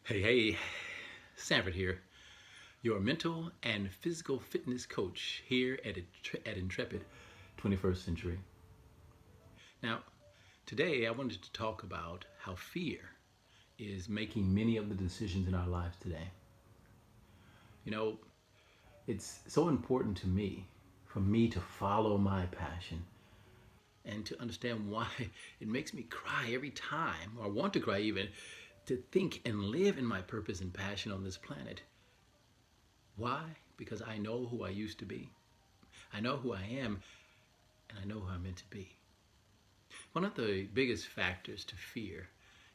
Hey, Sanford here, your mental and physical fitness coach here at Intrepid 21st Century. Now, today I wanted to talk about how fear is making many of the decisions in our lives today. You know, it's so important to me for me to follow my passion and to understand why it makes me cry every time, or want to cry even, to think and live in my purpose and passion on this planet. Why? Because I know who I used to be. I know who I am, and I know who I'm meant to be. One of the biggest factors to fear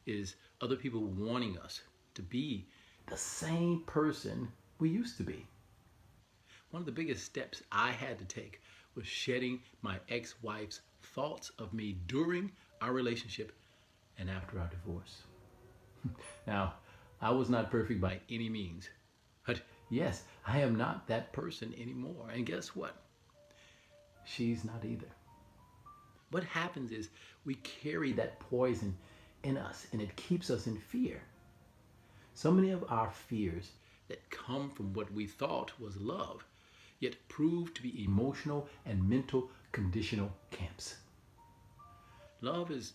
is other people wanting us to be the same person we used to be. One of the biggest steps I had to take was shedding my ex-wife's thoughts of me during our relationship and after our divorce. Now, I was not perfect by any means, but yes, I am not that person anymore. And guess what? She's not either. What happens is we carry that poison in us and it keeps us in fear. So many of our fears that come from what we thought was love, yet prove to be emotional and mental conditional camps. Love is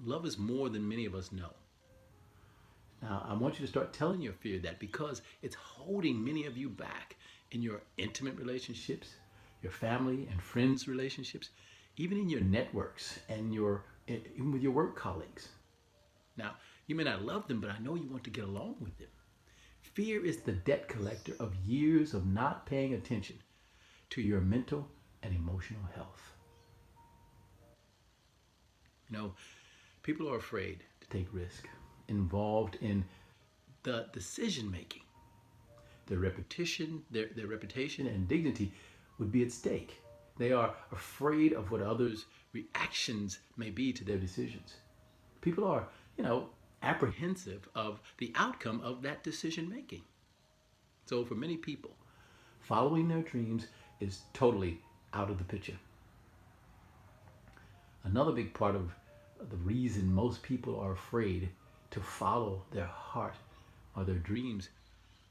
love is more than many of us know. Now, I want you to start telling your fear that, because it's holding many of you back in your intimate relationships, your family and friends relationships, even in your networks and even with your work colleagues. Now, you may not love them, but I know you want to get along with them. Fear is the debt collector of years of not paying attention to your mental and emotional health. You know, people are afraid to take risk, involved in the decision making. Their reputation and dignity would be at stake. They are afraid of what others' reactions may be to their decisions. People are, apprehensive of the outcome of that decision making. So for many people, following their dreams is totally out of the picture. Another big part of the reason most people are afraid to follow their heart or their dreams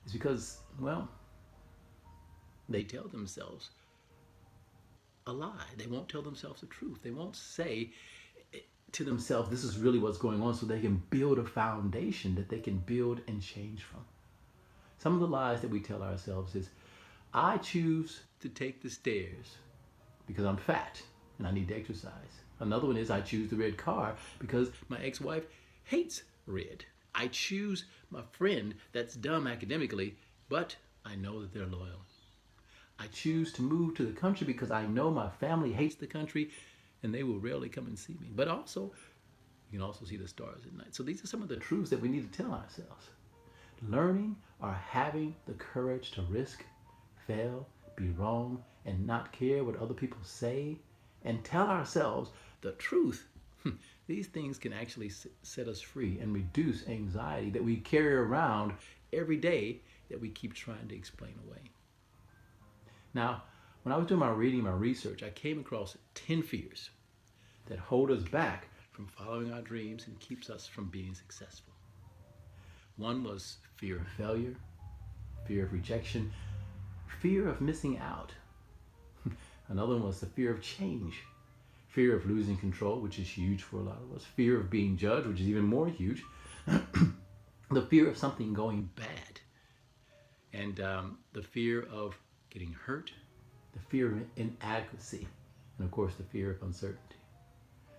is because, well, they tell themselves a lie. They won't tell themselves the truth. They won't say to themselves, this is really what's going on, so they can build a foundation that they can build and change from. Some of the lies that we tell ourselves is, I choose to take the stairs because I'm fat and I need to exercise. Another one is, I choose the red car because my ex-wife hates red. I choose my friend that's dumb academically, but I know that they're loyal. I choose to move to the country because I know my family hates the country and they will rarely come and see me. But also, you can also see the stars at night. So these are some of the truths that we need to tell ourselves. Learning or having the courage to risk, fail, be wrong, and not care what other people say, and tell ourselves the truth. These things can actually set us free and reduce anxiety that we carry around every day that we keep trying to explain away. Now, when I was doing my reading, my research, I came across 10 fears that hold us back from following our dreams and keeps us from being successful. One was fear of failure, fear of rejection, fear of missing out. Another one was the fear of change, fear of losing control, which is huge for a lot of us, fear of being judged, which is even more huge, the fear of something going bad, and the fear of getting hurt, the fear of inadequacy, and of course the fear of uncertainty.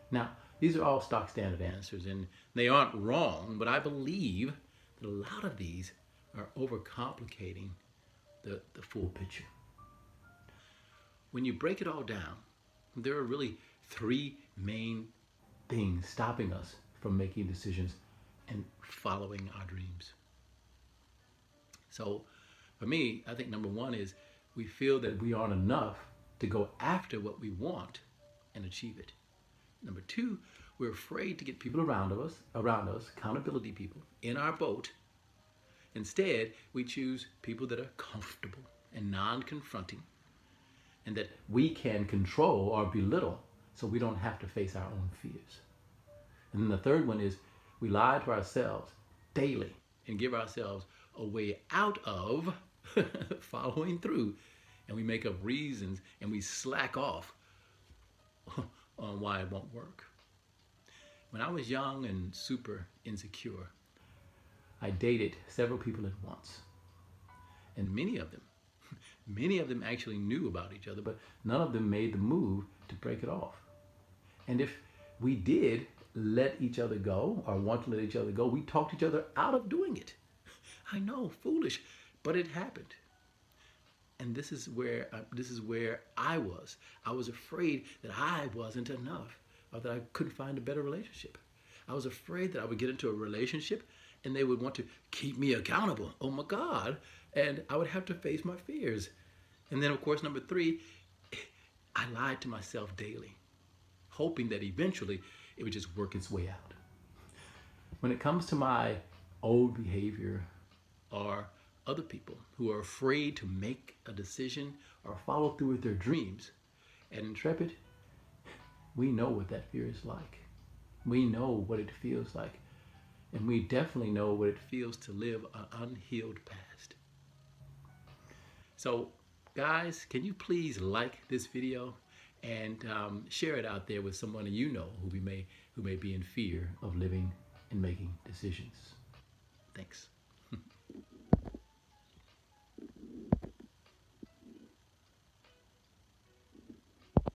Now, these are all stock standard answers, and they aren't wrong, but I believe that a lot of these are overcomplicating the full picture. When you break it all down, there are really three main things stopping us from making decisions and following our dreams. So for me, I think number one is we feel that we aren't enough to go after what we want and achieve it. Number two, we're afraid to get people around us, accountability people, in our boat. Instead, we choose people that are comfortable and non-confronting and that we can control or belittle so we don't have to face our own fears. And then the third one is we lie to ourselves daily and give ourselves a way out of following through. And we make up reasons and we slack off on why it won't work. When I was young and super insecure, I dated several people at once. And many of them actually knew about each other, but none of them made the move to break it off. And if we did let each other go or want to let each other go, we talked each other out of doing it. I know, foolish, but it happened. And this is where I was. I was afraid that I wasn't enough, or that I couldn't find a better relationship. I was afraid that I would get into a relationship and they would want to keep me accountable. Oh my God. And I would have to face my fears. And then, of course, number 3, I lied to myself daily, hoping that eventually it would just work its way out. When it comes to my old behavior or other people who are afraid to make a decision or follow through with their dreams, at Intrepid, we know what that fear is like. We know what it feels like. And we definitely know what it feels to live an unhealed past. So, guys, can you please like this video and share it out there with someone you know who may be in fear of living and making decisions. Thanks.